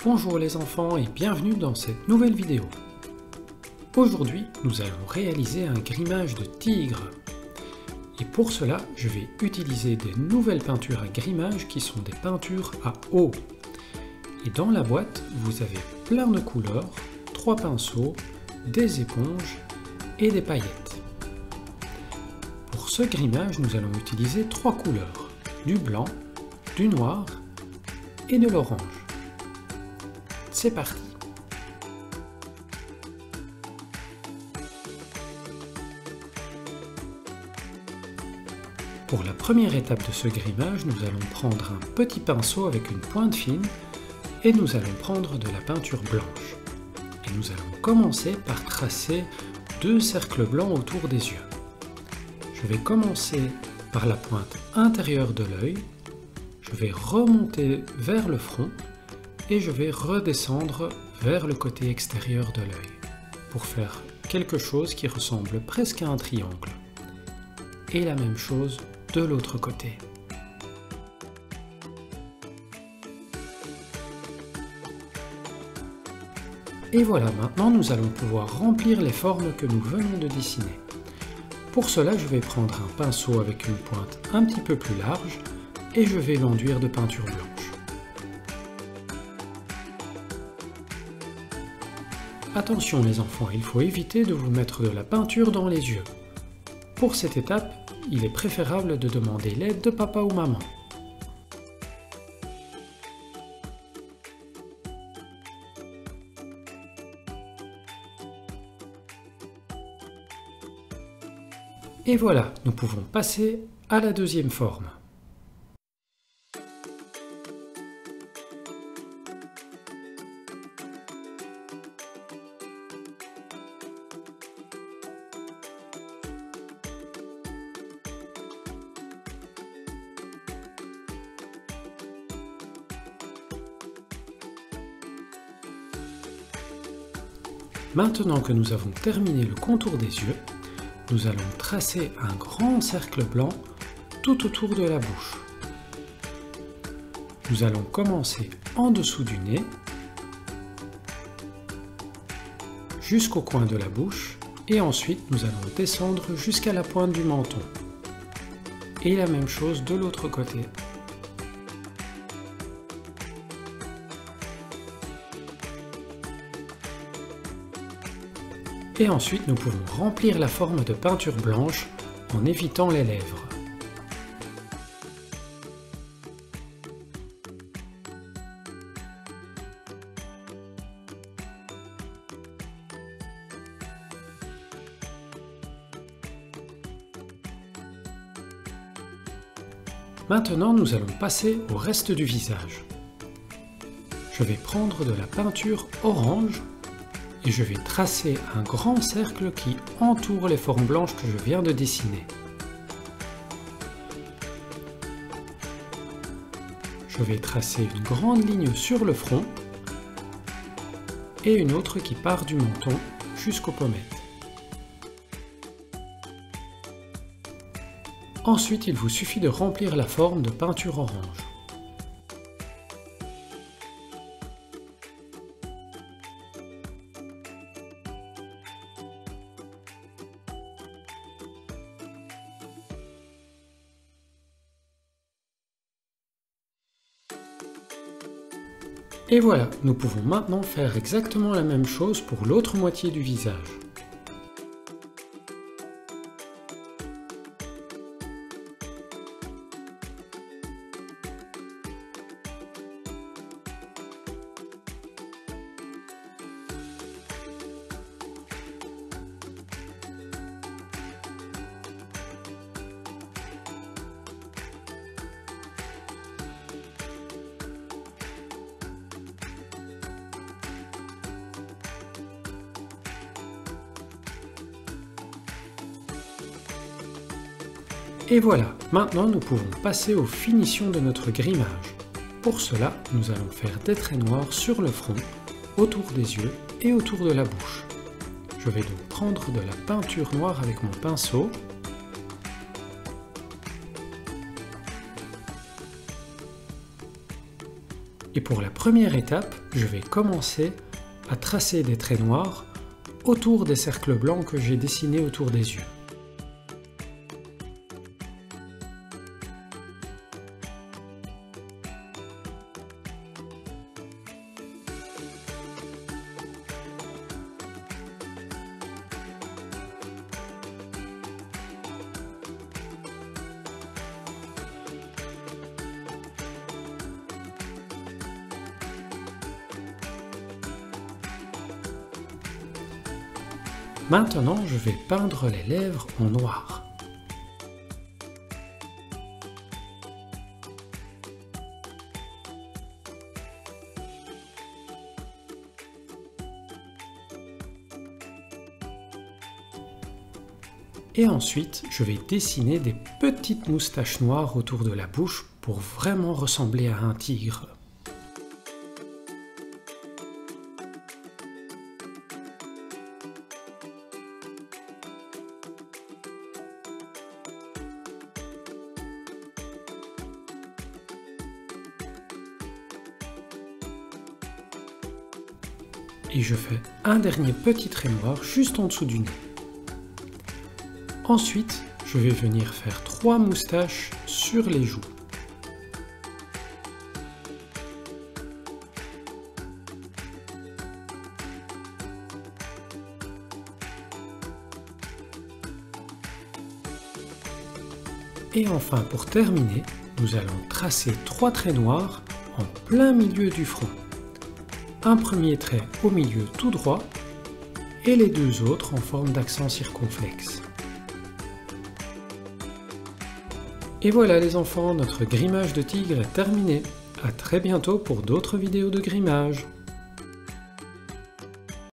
Bonjour les enfants et bienvenue dans cette nouvelle vidéo. Aujourd'hui, nous allons réaliser un grimage de tigre. Et pour cela, je vais utiliser des nouvelles peintures à grimage qui sont des peintures à eau. Et dans la boîte, vous avez plein de couleurs, 3 pinceaux, des éponges et des paillettes. Pour ce grimage, nous allons utiliser 3 couleurs, du blanc, du noir et de l'orange. C'est parti! Pour la première étape de ce grimage, nous allons prendre un petit pinceau avec une pointe fine et nous allons prendre de la peinture blanche. Et nous allons commencer par tracer 2 cercles blancs autour des yeux. Je vais commencer par la pointe intérieure de l'œil, je vais remonter vers le front et je vais redescendre vers le côté extérieur de l'œil pour faire quelque chose qui ressemble presque à un triangle. Et la même chose de l'autre côté. Et voilà, maintenant nous allons pouvoir remplir les formes que nous venons de dessiner. Pour cela, je vais prendre un pinceau avec une pointe un petit peu plus large et je vais l'enduire de peinture blanche. Attention les enfants, il faut éviter de vous mettre de la peinture dans les yeux. Pour cette étape, il est préférable de demander l'aide de papa ou maman. Et voilà, nous pouvons passer à la deuxième forme. Maintenant que nous avons terminé le contour des yeux, nous allons tracer un grand cercle blanc tout autour de la bouche. Nous allons commencer en dessous du nez, jusqu'au coin de la bouche, et ensuite nous allons descendre jusqu'à la pointe du menton. Et la même chose de l'autre côté. Et ensuite, nous pouvons remplir la forme de peinture blanche en évitant les lèvres. Maintenant, nous allons passer au reste du visage. Je vais prendre de la peinture orange et je vais tracer un grand cercle qui entoure les formes blanches que je viens de dessiner. Je vais tracer une grande ligne sur le front et une autre qui part du menton jusqu'aux pommettes. Ensuite, il vous suffit de remplir la forme de peinture orange. Et voilà, nous pouvons maintenant faire exactement la même chose pour l'autre moitié du visage. Et voilà, maintenant nous pouvons passer aux finitions de notre grimage. Pour cela, nous allons faire des traits noirs sur le front, autour des yeux et autour de la bouche. Je vais donc prendre de la peinture noire avec mon pinceau. Et pour la première étape, je vais commencer à tracer des traits noirs autour des cercles blancs que j'ai dessinés autour des yeux. Maintenant, je vais peindre les lèvres en noir. Et ensuite, je vais dessiner des petites moustaches noires autour de la bouche pour vraiment ressembler à un tigre. Et je fais un dernier petit trait noir juste en dessous du nez. Ensuite, je vais venir faire 3 moustaches sur les joues. Et enfin, pour terminer, nous allons tracer 3 traits noirs en plein milieu du front. Un premier trait au milieu tout droit et les 2 autres en forme d'accent circonflexe. Et voilà les enfants, notre grimage de tigre est terminé. À très bientôt pour d'autres vidéos de grimage.